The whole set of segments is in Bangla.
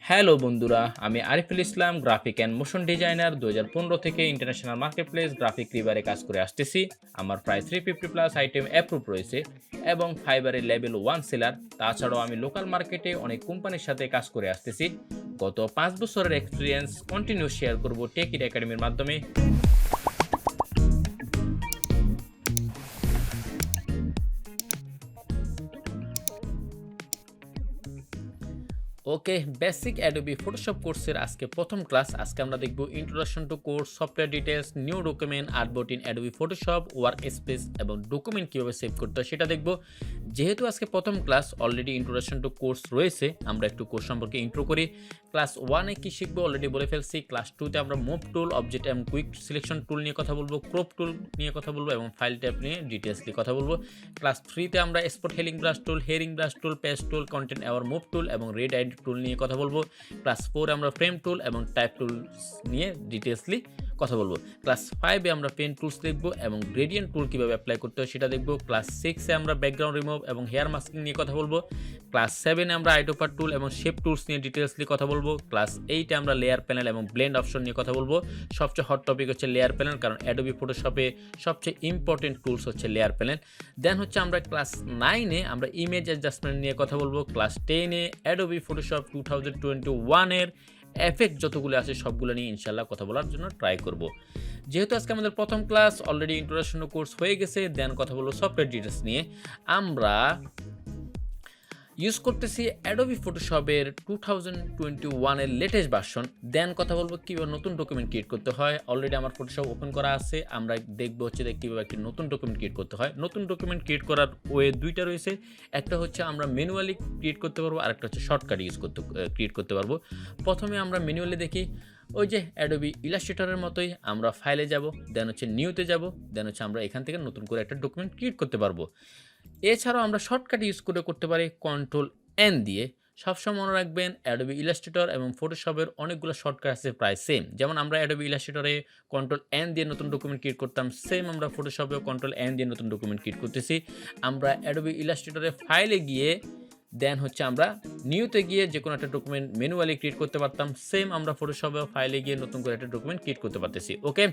হ্যালো বন্ধুরা, আমি Ariful Islam, graphic and motion designer. 2015 থেকে ইন্টারন্যাশনাল মার্কেটপ্লেস গ্রাফিক রিভারে কাজ করে আসতেছি। আমার প্রায় 350+ আইটেম অ্যাপ্রুভ রয়েছে এবং ফাইবারের লেভেল 1 সেলার। তাছাড়াও আমি লোকাল মার্কেটে অনেক কোম্পানির সাথে কাজ করে আসতেছি। গত 5 বছরের এক্সপিরিয়েন্স কন্টিনিউ শেয়ার করব টেক একাডেমির মাধ্যমে। ওকে, বেসিক অ্যাডোবি ফটোশপ কোর্সের আজকে প্রথম ক্লাস। আজকে আমরা দেখব introduction to course, software details, new document, artboard in Adobe Photoshop, work space এবং ডকুমেন্ট কীভাবে সেভ করতে হয় সেটা দেখব। যেহেতু আজকে প্রথম class, already introduction to course রয়েছে, আমরা একটু কোর্স সম্পর্কে ইন্ট্রো করি। ক্লাস 1-এ কী শিখবো অলরেডি বলে ফেলছি। ক্লাস 2-তে আমরা মুভ টুল, অবজেক্ট এবং কুইক সিলেকশন টুল নিয়ে কথা বলবো, ক্রপ টুল নিয়ে কথা বলবো এবং ফাইল ট্যাব নিয়ে ডিটেলসলি কথা বলবো। ক্লাস 3-তে আমরা spot healing brush tool, healing brush tool, patch tool, content aware move tool এবং রেড আইড টুল নিয়ে কথা বলবো। ক্লাস 4-এ আমরা ফ্রেম টুল এবং টাইপ টুলস নিয়ে ডিটেলসলি কথা বলবো। ক্লাস 5-এ আমরা পেন টুলস দেখবো এবং গ্রেডিয়েন্ট টুল কীভাবে অ্যাপ্লাই করতে হয় সেটা দেখবো। ক্লাস 6-এ আমরা ব্যাকগ্রাউন্ড রিমুভ এবং হেয়ার মাস্কিং নিয়ে কথা বলবো। ক্লাস 7-এ আমরা আইডোপার টুল এবং শেপ টুলস নিয়ে ডিটেলসলি কথা বলবো। ক্লাস 8-এ আমরা লেয়ার প্যানেল এবং ব্লেন্ড অপশন নিয়ে কথা বলবো। সবচেয়ে হট টপিক হচ্ছে লেয়ার প্যানেল, কারণ অ্যাডোবি ফটোশপে সবচেয়ে ইম্পর্টেন্ট টুলস হচ্ছে লেয়ার প্যানেল। দেন হচ্ছে আমরা ক্লাস 9-এ আমরা ইমেজ অ্যাডজাস্টমেন্ট নিয়ে কথা বলবো। ক্লাস 10-এ অ্যাডোবি ফটোশপ 2021-এর এফেক্ট যতগুলো আছে সবগুলো নিয়ে ইনশাল্লাহ কথা বলার জন্য ট্রাই করব। যেহেতু আজকে আমাদের প্রথম ক্লাস, অলরেডি ইন্ট্রোডাকশন কোর্স হয়ে গেছে, দেন কথা বলবো সফটওয়্যার ডিটেলস নিয়ে। আমরা ইউজ করতেছি অ্যাডোবি ফটোশপের 2021-এর লেটেস্ট ভার্সন। দেন কথা বলবো কীভাবে নতুন ডকুমেন্ট ক্রিয়েট করতে হয়। অলরেডি আমার ফটোশপ ওপেন করা আছে, আমরা দেখবো হচ্ছে কীভাবে একটি নতুন ডকুমেন্ট ক্রিয়েট করতে হয়। নতুন ডকুমেন্ট ক্রিয়েট করার ওয়ে দুইটা রয়েছে, একটা হচ্ছে আমরা ম্যানুয়ালি ক্রিয়েট করতে পারবো, আরেকটা হচ্ছে শর্টকাট ইউজ করতে ক্রিয়েট করতে পারবো। প্রথমে আমরা ম্যানুয়ালি দেখি, ওই যে অ্যাডোবি ইলাস্ট্রেটরের মতোই আমরা ফাইলে যাব, দেন হচ্ছে নিউতে যাব, দেন হচ্ছে আমরা এখান থেকে নতুন করে একটা ডকুমেন্ট ক্রিয়েট করতে পারবো। এছাড়াও আমরা শর্টকাট ইউজ করতে পারি Ctrl+N দিয়ে। সবসময় মনে রাখবেন অ্যাডোবি ইলাস্ট্রেটর এবং ফটোশপের অনেকগুলো শর্টকাট আছে প্রায় সেম। যেমন আমরা অ্যাডোবি ইলাস্ট্রেটরে Ctrl+N দিয়ে নতুন ডকুমেন্ট ক্রিয়েট করতাম, সেম আমরা ফটোশপেও Ctrl+N দিয়ে নতুন ডকুমেন্ট ক্রিয়েট করতেছি। আমরা অ্যাডোবি ইলাস্ট্রেটরে ফাইলে গিয়ে দেন হচ্ছে আমরা নিউতে গিয়ে যে কোনো একটা ডকুমেন্ট ম্যানুয়ালি ক্রিয়েট করতে পারতাম, সেম আমরা ফটোশপে ফাইলে গিয়ে নতুন করে একটা ডকুমেন্ট ক্রিয়েট করতে পারতেছি। ওকে,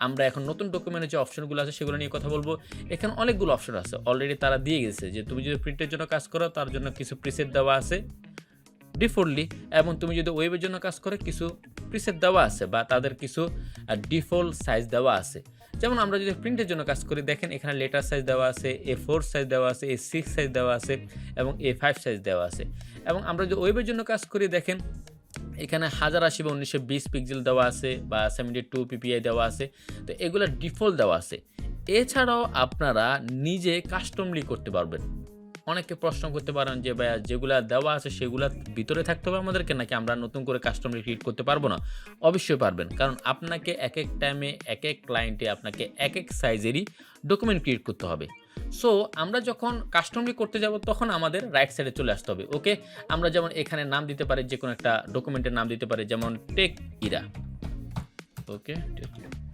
আমরা এখন নতুন ডকুমেন্টের যে অপশনগুলো আছে সেগুলো নিয়ে কথা বলবো। এখানে অনেকগুলো অপশন আছে, অলরেডি তারা দিয়ে গেছে যে তুমি যদি প্রিন্টের জন্য কাজ করো তার জন্য কিছু প্রিসেট দেওয়া আছে ডিফল্টলি, এবং তুমি যদি ওয়েবের জন্য কাজ করো কিছু প্রিসেট দেওয়া আছে বা তাদের কিছু ডিফল্ট সাইজ দেওয়া আছে। যেমন আমরা যদি প্রিন্টের জন্য কাজ করি, দেখেন এখানে লেটার সাইজ দেওয়া আছে, A4 সাইজ দেওয়া আছে, A6 সাইজ দেওয়া আছে এবং A5 সাইজ দেওয়া আছে। এবং আমরা যদি ওয়েবের জন্য কাজ করি, দেখেন এখানে 1080 বা 1920 পিক্সেল দেওয়া আছে বা 72 ppi দেওয়া আছে। তো এগুলো ডিফল্ট দেওয়া আছে। এছাড়াও আপনারা নিজে কাস্টমলি করতে পারবেন। অনেকে প্রশ্ন করতে পারেন যে ভাইয়া যেগুলো দেওয়া আছে সেগুলো ভিতরে থাকতে হবে আমাদেরকে, নাকি আমরা নতুন করে কাস্টমলি ক্রিয়েট করতে পারবো না? অবশ্যই পারবেন, কারণ আপনাকে এক এক টাইমে এক এক ক্লায়েন্টে আপনাকে এক এক সাইজেরই ডকুমেন্ট ক্রিয়েট করতে হবে। সো আমরা যখন কাস্টমলি করতে যাব তখন আমাদের রাইট সাইডে চলে আসতে হবে। ওকে, আমরা যেমন এখানে নাম দিতে পারি, যে কোনো একটা ডকুমেন্টের নাম দিতে পারি, যেমন টেক ইরা। ওকে,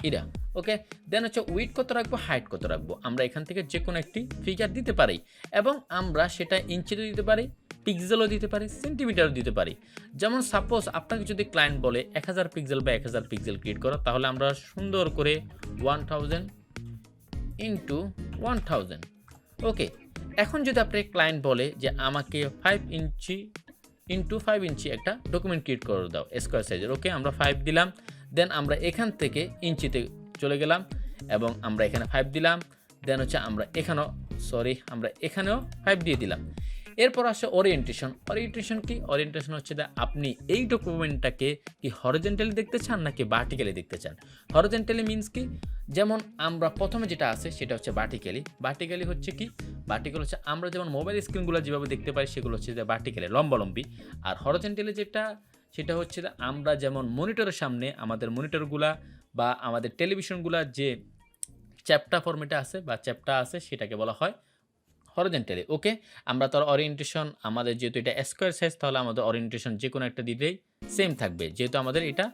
ইরা। ওকে, দেন হচ্ছে উইড কত রাখবো, হাইট কত রাখবো, আমরা এখান থেকে যে কোনো একটি ফিগার দিতে পারি এবং আমরা সেটা ইঞ্চিতে দিতে পারি, পিক্সেলও দিতে পারি, সেন্টিমিটারও দিতে পারি। যেমন সাপোজ আপনাকে যদি ক্লায়েন্ট বলে 1000 পিক্সেল বা 1000 পিক্সেল ক্রিয়েট করো, তাহলে আমরা সুন্দর করে 1000 ইন্টু 1000। ওকে, এখন যদি আপনার ক্লায়েন্ট বলে যে আমাকে 5 ইঞ্চি ইন্টু 5 ইঞ্চি একটা ডকুমেন্ট ক্রিয়েট করে দাও স্কোয়ার সাইজের, ওকে আমরা 5 দিলাম। দেন আমরা এখান থেকে ইঞ্চিতে চলে গেলাম এবং আমরা এখানে 5 দিলাম। দেন হচ্ছে আমরা এখানেও 5 দিয়ে দিলাম। এরপর আসে ওরিয়েন্টেশন। ওরিয়েন্টেশন কি? ওরিয়েন্টেশন হচ্ছে আপনি এই ডকুমেন্টটাকে কি হরিজন্টালি দেখতে চান নাকি ভার্টিক্যালি দেখতে চান। হরিজন্টালি মিনস কি? যেমন আমরা প্রথমে যেটা আছে সেটা হচ্ছে ভার্টিক্যালি। ভার্টিক্যালি হচ্ছে কি? ভার্টিক্যাল হচ্ছে আমরা যেমন মোবাইল স্ক্রিনগুলো যেভাবে দেখতে পাই সেগুলো হচ্ছে ভার্টিক্যালি, লম্বালম্বি। আর হরিজন্টালি যেটা, সেটা হচ্ছে আমরা যেমন মনিটরের সামনে আমাদের মনিটরগুলা বা আমাদের টেলিভিশনগুলা যে চ্যাপ্টার ফরম্যাটে আছে বা চ্যাপ্টার আছে সেটাকে বলা হয় হরিজন্টালি। ওকে, আমরা তার ওরিয়েন্টেশন আমাদের যেহেতু এটা স্কোয়ার সাইজ, তাহলে আমাদের ওরিয়েন্টেশন যে কোনো একটা দিলেই সেম থাকবে, যেহেতু আমাদের এটা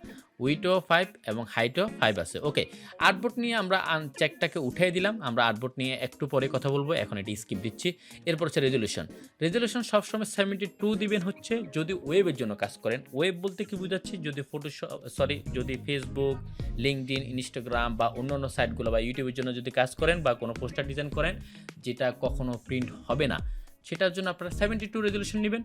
উইডথও 5 এবং হাইটও 5 আছে। ওকে, আর্টবোর্ড নিয়ে আমরা চেকটাকে উঠিয়ে দিলাম। আমরা আর্টবোর্ড নিয়ে একটু পরে কথা বলবো, এখন এটি স্কিপ দিচ্ছি। এরপর হচ্ছে রেজোলিউশন। রেজোলিউশন সবসময় 72 দিবেন হচ্ছে যদি ওয়েবের জন্য কাজ করেন। ওয়েব বলতে কি বুঝাচ্ছি, যদি যদি ফেসবুক, লিঙ্কডইন, ইনস্টাগ্রাম বা অন্যান্য সাইটগুলো বা ইউটিউবের জন্য যদি কাজ করেন বা কোনো পোস্টার ডিজাইন করেন যেটা কখনো প্রিন্ট হবে না, সেটার জন্য আপনারা 72 রেজোলিউশন নেবেন।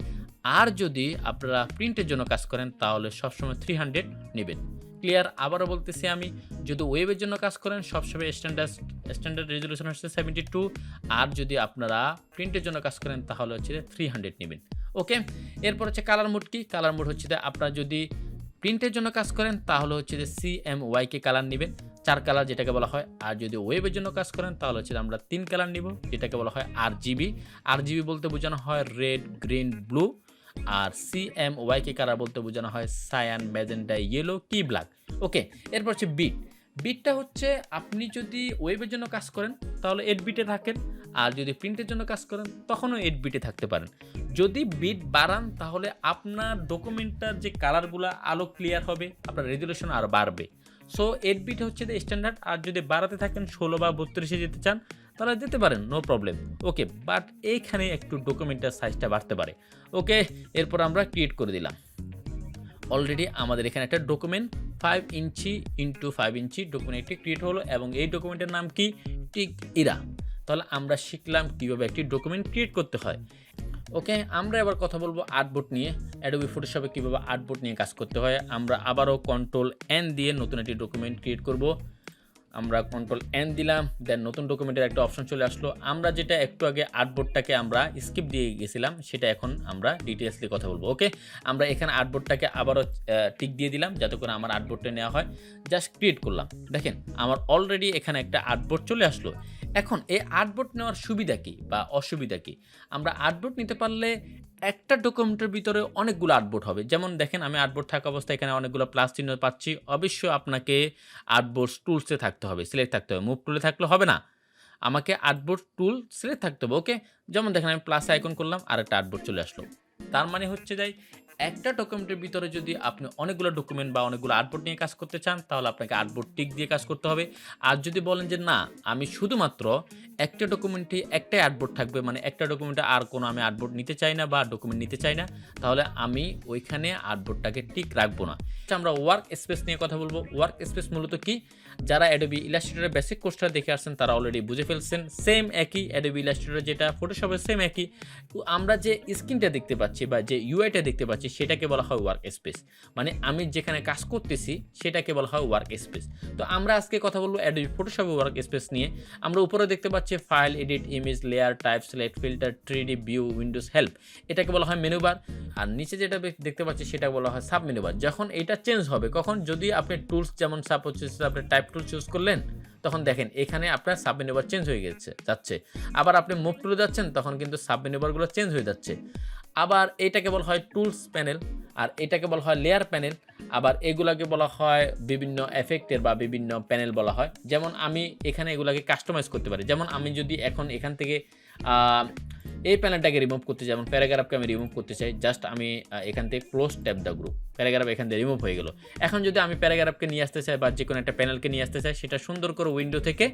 আর যদি আপনারা প্রিন্টের জন্য কাজ করেন তাহলে সবসময় 300 নেবেন। ক্লিয়ার? আবারও বলতেছি আমি, যদি ওয়েবের জন্য কাজ করেন সবসময় স্ট্যান্ডার্ড রেজোলিউশন হচ্ছে 72, আর যদি আপনারা প্রিন্টের জন্য কাজ করেন তাহলে হচ্ছে 300 নেবেন। ওকে, এরপর হচ্ছে কালার মোড কি? কালার মোড হচ্ছে আপনারা যদি প্রিন্টের জন্য কাজ করেন তাহলে হচ্ছে CMYK কালার নেবেন, 4 কালার যেটাকে বলা হয়। আর যদি ওয়েবের জন্য কাজ করেন তাহলে হচ্ছে আমরা 3 কালার নিব, যেটাকে বলা হয় RGB। RGB বলতে বোঝানো হয় রেড, গ্রিন, ব্লু। আর CMYK কালার বলতে বোঝানো হয় সায়ান, ম্যাজেন্টা, ইয়েলো, কি ব্ল্যাক। ওকে, এরপর হচ্ছে বিট। বিটটা হচ্ছে আপনি যদি ওয়েবের জন্য কাজ করেন তাহলে 8 বিটে থাকেন, আর যদি প্রিন্টের জন্য কাজ করেন তখনও 8 বিটে থাকতে পারেন। যদি বিট বাড়ান তাহলে আপনার ডকুমেন্টটার যে কালারগুলো আলো ক্লিয়ার হবে, আপনার রেজোলিউশন আরও বাড়বে। সো 8 বিট হচ্ছে স্ট্যান্ডার্ড। আর যদি বাড়াতে থাকেন 16 বা 32-এ যেতে চান তাহলে যেতে পারেন, নো প্রবলেম। ওকে, বাট এইখানে একটু ডকুমেন্টের সাইজটা বাড়তে পারে। ওকে, এরপর আমরা ক্রিয়েট করে দিলাম। অলরেডি আমাদের এখানে একটা ডকুমেন্ট 5 ইঞ্চি ইন্টু 5 ইঞ্চি ডকুমেন্ট একটি ক্রিয়েট হলো, এবং এই ডকুমেন্টের নাম কি? টিক ইরা। তাহলে আমরা শিখলাম কীভাবে একটি ডকুমেন্ট ক্রিয়েট করতে হয়। ওকে, আমরা এবার কথা বলবো আর্টবোর্ড নিয়ে। অ্যাডোবি ফটোশপে কীভাবে আর্টবোর্ড নিয়ে কাজ করতে হয়। আমরা আবারও Ctrl+N দিয়ে নতুন একটি ডকুমেন্ট ক্রিয়েট করব। আমরা Ctrl+N দিলাম, দেন নতুন ডকুমেন্টের একটা অপশন চলে আসলো। আমরা যেটা একটু আগে আর্টবোর্ডটাকে আমরা স্কিপ দিয়ে গেছিলাম সেটা এখন আমরা ডিটেলসলি কথা বলবো। ওকে, আমরা এখানে আর্টবোর্ডটাকে আবারও টিক দিয়ে দিলাম যাতে করে আমার আর্টবোর্ডটা নেওয়া হয়। জাস্ট ক্রিয়েট করলাম, দেখেন আমার অলরেডি এখানে একটা আর্টবোর্ড চলে আসলো। এখন এই আর্টবোর্ড নেওয়ার সুবিধা কি বা অসুবিধা কি? আমরা আর্টবোর্ড নিতে পারলে একটা ডকুমেন্টের ভিতরে অনেকগুলো আর্টবোর্ড হবে। যেমন দেখেন আমি আর্টবোর্ড থাকা অবস্থায় এখানে অনেকগুলো প্লাস চিহ্ন পাচ্ছি। অবশ্যই আপনাকে আর্টবোর্ড টুলসে থাকতে হবে, সিলেক্ট থাকতে হবে। মুভ টুলে থাকলে হবে না, আমাকে আর্টবোর্ড টুল সিলেক্ট থাকতে হবে। ওকে, যেমন দেখেন আমি প্লাস আইকন করলাম আর একটা আর্টবোর্ড চলে আসলো। তার মানে হচ্ছে যাই একটা ডকুমেন্টের ভিতরে যদি আপনি অনেকগুলো ডকুমেন্ট বা অনেকগুলো আর্টবোর্ড নিয়ে কাজ করতে চান তাহলে আপনাকে আর্টবোর্ড টিক দিয়ে কাজ করতে হবে। আর যদি বলেন যে না, আমি শুধুমাত্র একটা ডকুমেন্টে একটাই আর্টবোর্ড থাকবে, মানে একটা ডকুমেন্টে আর কোনো আমি আর্টবোর্ড নিতে চাই না বা ডকুমেন্ট নিতে চাই না, তাহলে আমি ওইখানে আর্টবোর্ডটাকে টিক রাখবো না। আমরা ওয়ার্ক স্পেস নিয়ে কথা বলবো। ওয়ার্ক স্পেস মূলত কি? যারা অ্যাডোবি ইলাস্ট্রেটরের বেসিক কোর্সটা দেখে আসছেন তারা অলরেডি বুঝে ফেলছেন। সেম একই, অ্যাডোবি ইলাস্ট্রেটর যেটা ফটোশপের সেম একই। আমরা যে স্ক্রিনটা দেখতে পাচ্ছি বা যে ইউআইটা দেখতে পাচ্ছি সেটাকে বলা হয় ওয়ার্ক স্পেস, মানে আমি যেখানে কাজ করতেছি সেটাকে বলা হয় ওয়ার্ক স্পেস। তো আমরা আজকে কথা বলবো অ্যাডোবি ফটোশপের ওয়ার্ক স্পেস নিয়ে। আমরা উপরে দেখতে পাচ্ছি file, edit, image, layer, type, select, filter, 3D view, Windows, help, এটাকে বলা হয় মেনু বার। আর নিচে যেটা দেখতে পাচ্ছি সেটা বলা হয় সাব মেনু বার। যখন এটা চেঞ্জ হবে কখন? যদি আপনি টুলস, যেমন সাপোজ আপনি টাইপ টুল চুজ করলেন, তখন দেখেন এখানে আপনার সাব মেনু বার চেঞ্জ হয়ে যাচ্ছে। আবার আপনি মুভ টুলে যাচ্ছেন তখন কিন্তু সাব মেনু বারগুলো চেঞ্জ হয়ে যাচ্ছে। আবার এটাকে বলা হয় টুলস প্যানেল, আর এটাকে বলা হয় লেয়ার প্যানেল। আবার এগুলাকে বলা হয় বিভিন্ন এফেক্টের বা বিভিন্ন প্যানেল বলা হয়। যেমন আমি এখানে এগুলাকে কাস্টমাইজ করতে পারি। যেমন আমি যদি এখন এখান থেকে এই প্যানেলটাকে রিমুভ করতে চাই, যেমন প্যারাগ্রাফকে আমি রিমুভ করতে চাই, জাস্ট আমি এখান থেকে close tab the group, paragraph এখান থেকে রিমুভ হয়ে গেল। এখন যদি আমি প্যারাগ্রাফকে নিয়ে আসতে চাই বা যে কোনো একটা প্যানেলকে নিয়ে আসতে চাই, সেটা সুন্দর করে উইন্ডো থেকে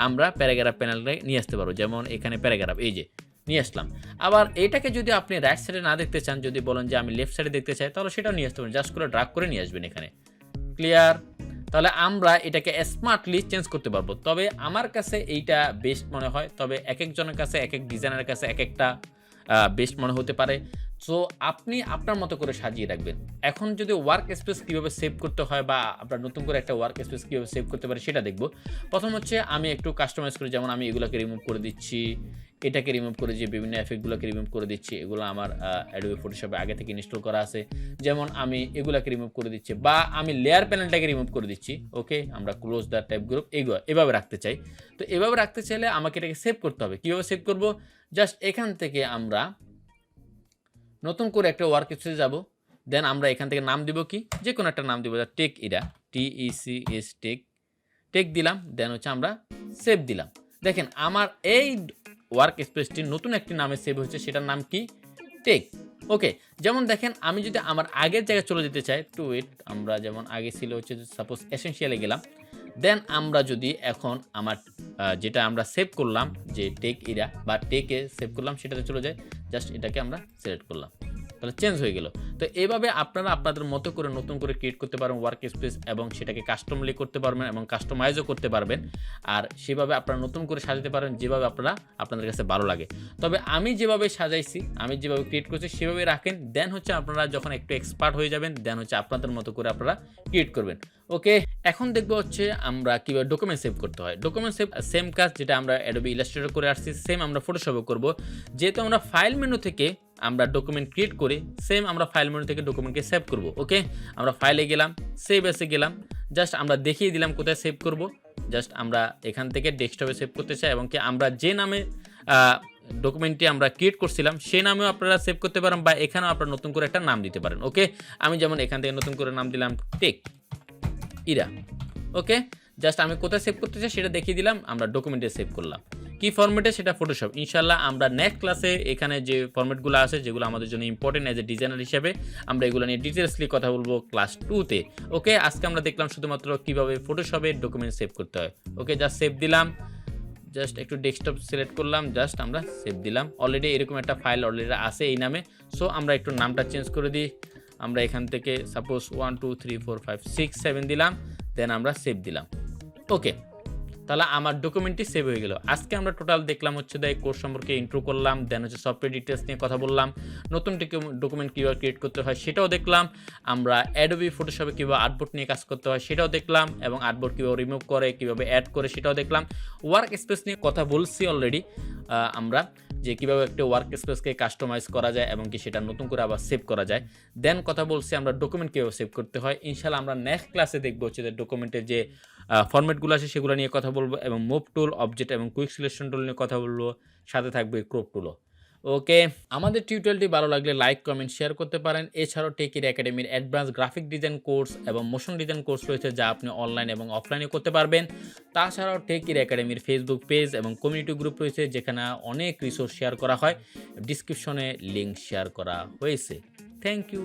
আমরা প্যারাগ্রাফ প্যানেলটা নিয়ে আসতে পারবো। যেমন এখানে প্যারাগ্রাফ, এই যে নিয়ে আসলাম। আবার এইটাকে যদি আপনি রাইট সাইডে না দেখতে চান, যদি বলেন যে আমি লেফট সাইডে দেখতে চাই, তাহলে সেটাও নিয়ে আসতে পারেন। জাস্ট করে ড্রাগ করে নিয়ে আসবেন এখানে। ক্লিয়ার? তাহলে আমরা এটাকে স্মার্টলি চেঞ্জ করতে পারবো। তবে আমার কাছে এইটা বেস্ট মনে হয়, তবে এক একজনের কাছে, এক এক ডিজাইনারের কাছে এক একটা বেস্ট মনে হতে পারে। সো আপনি আপনার মতো করে সাজিয়ে রাখবেন। এখন যদি ওয়ার্ক স্পেস কীভাবে সেভ করতে হয় বা আপনার নতুন করে একটা ওয়ার্ক স্পেস কীভাবে সেভ করতে পারে সেটা দেখব। প্রথম হচ্ছে আমি একটু কাস্টমাইজ করি, যেমন আমি এগুলোকে রিমুভ করে দিচ্ছি, এটাকে রিমুভ করে দিয়ে বিভিন্ন এফেক্টগুলোকে রিমুভ করে দিচ্ছি। এগুলো আমার অ্যাডোবি ফটোশপে আগে থেকে ইনস্টল করা আছে। যেমন আমি এগুলোকে রিমুভ করে দিচ্ছি বা আমি লেয়ার প্যানেলটাকে রিমুভ করে দিচ্ছি। ওকে, আমরা ক্লোজ দ্য ট্যাব গ্রুপ এভাবে রাখতে চাই। তো এভাবে রাখতে চাইলে আমাকে এটাকে সেভ করতে হবে। কীভাবে সেভ করব? জাস্ট এখান থেকে আমরা নতুন করে একটা ওয়ার্ক স্পেসে যাব। দেন আমরা এখান থেকে নাম দিব কি? যে কোনো একটা নাম দিব, টেক ইরা, TECS টেক দিলাম। দেন হচ্ছে আমরা সেভ দিলাম। দেখেন আমার এই ওয়ার্ক স্পেসটি নতুন একটি নামে সেভ হয়েছে, সেটার নাম কি? টেক। ওকে, যেমন দেখেন আমি যদি আমার আগের জায়গায় চলে যেতে চাই, টু ইট আমরা যেমন আগে ছিল হচ্ছে যে সাপোজ এসেনশিয়াল এ গেলাম। দেন আমরা যদি এখন আমার যেটা আমরা সেভ করলাম যে টেক এরিয়া বা টেকে সেভ করলাম সেটাতে চলে যাই। জাস্ট এটাকে আমরা সিলেক্ট করলাম। তাহলে চেঞ্জ হয়ে গেল। তো এভাবে আপনারা আপনাদের মতো করে নতুন করে ক্রিয়েট করতে পারেন ওয়ার্ক স্পেস এবং সেটাকে কাস্টমলি করতে পারবেন এবং কাস্টমাইজও করতে পারবেন। আর সেভাবে আপনারা নতুন করে সাজাতে পারেন যেভাবে আপনারা আপনাদের কাছে ভালো লাগে। তবে আমি যেভাবে সাজাইছি, আমি যেভাবে ক্রিয়েট করছি সেভাবে রাখেন। দেন হচ্ছে আপনারা যখন একটু এক্সপার্ট হয়ে যাবেন, দেন হচ্ছে আপনাদের মতো করে আপনারা ক্রিয়েট করবেন। ওকে, এখন দেখব হচ্ছে আমরা কিভাবে ডকুমেন্ট সেভ করতে হয়। ডকুমেন্ট সেভ সেম কাজ যেটা আমরা Adobe Illustrator করে আসছি, সেম আমরা Photoshop এ করব। যেহেতু আমরা ফাইল মেনু থেকে আমরা ডকুমেন্ট ক্রিয়েট করি, সেম আমরা ফাইল মেনু থেকে ডকুমেন্টকে সেভ করব। ওকে, আমরা ফাইলে গেলাম, সেভ এসে গেলাম। জাস্ট আমরা দেখিয়ে দিলাম কোথায় সেভ করব। জাস্ট আমরা এখান থেকে ডেস্কটপে সেভ করতে চাই এবং কি আমরা যে নামে ডকুমেন্টটি আমরা ক্রিয়েট করছিলাম সেই নামেও আপনারা সেভ করতে পারেন বা এখানেও আপনারা নতুন করে একটা নাম দিতে পারেন। ওকে, আমি যেমন এখান থেকে নতুন করে নাম দিলাম টেক ইরা। ওকে, জাস্ট আমি কোথায় সেভ করতে চাই সেটা দেখিয়ে দিলাম, আমরা ডকুমেন্টে সেভ করলাম। কি ফরম্যাটে সেটা ফটোশপ। ইনশাআল্লাহ আমরা নেক্সট ক্লাসে এখানে যে ফরম্যাটগুলো আছে যেগুলো আমাদের জন্য ইম্পর্টেন্ট এজ এ ডিজাইনার হিসেবে আমরা এগুলো নিয়ে ডিটেলসলি কথা বলবো ক্লাস 2-তে। ওকে, আজকে আমরা দেখলাম শুধুমাত্র কিভাবে ফটোশপে ডকুমেন্ট সেভ করতে হয়। ওকে, জাস্ট সেভ দিলাম, জাস্ট একটু ডেস্কটপ সিলেক্ট করলাম, জাস্ট আমরা সেভ দিলাম। অলরেডি এরকম একটা ফাইল অলরেডি আছে এই নামে। সো আমরা একটু নামটা চেঞ্জ করে দিই। আমরা এখান থেকে সাপোজ 1 2 3 4 5 6 7 দিলাম, দেন আমরা সেভ দিলাম। ওকে, তাহলে আমার ডকুমেন্টটি সেভ হয়ে গেল। আজকে আমরা টোটাল দেখলাম হচ্ছে এই কোর্স সম্পর্কে ইন্ট্রো করলাম, দেন হচ্ছে সফটওয়্যার ডিটেলস নিয়ে কথা বললাম, নতুন ডকুমেন্ট কীভাবে ক্রিয়েট করতে হয় সেটাও দেখলাম, আমরা অ্যাডোবি ফটোশপে কীভাবে আর্টবোর্ড নিয়ে কাজ করতে হয় সেটাও দেখলাম, এবং আর্টবোর্ড কীভাবে রিমুভ করে কীভাবে অ্যাড করে সেটাও দেখলাম। ওয়ার্ক স্পেস নিয়ে কথা বলছি অলরেডি আমরা, যে কীভাবে একটা ওয়ার্ক স্পেসকে কাস্টমাইজ করা যায় এবং কি সেটা নতুন করে আবার সেভ করা যায়। দেন কথা বলছি আমরা ডকুমেন্ট কীভাবে সেভ করতে হয়। ইনশাআল্লাহ আমরা নেক্সট ক্লাসে দেখবো হচ্ছে যে ডকুমেন্টের যে ফরম্যাটগুলো আছে সেগুলো নিয়ে কথা বলবো এবং মুভ টুল, অবজেক্ট এবং কুইক সিলেকশন টুল নিয়ে কথা বলবো, সাথে থাকবে ক্রপ টুলও। ওকে, আমাদের টিউটোরিয়ালটি ভালো লাগলে লাইক কমেন্ট শেয়ার করতে পারেন। এছাড়াও techeraacademy advance graphic design course এবং মোশন ডিজাইন কোর্স রয়েছে যা আপনি অনলাইন এবং অফলাইনে করতে পারবেন। তাছাড়াও techeraacademy ফেসবুক পেজ এবং কমিউনিটি গ্রুপ রয়েছে যেখানে অনেক রিসোর্স শেয়ার করা হয়। ডিসক্রিপশনে লিঙ্ক শেয়ার করা হয়েছে। Thank you.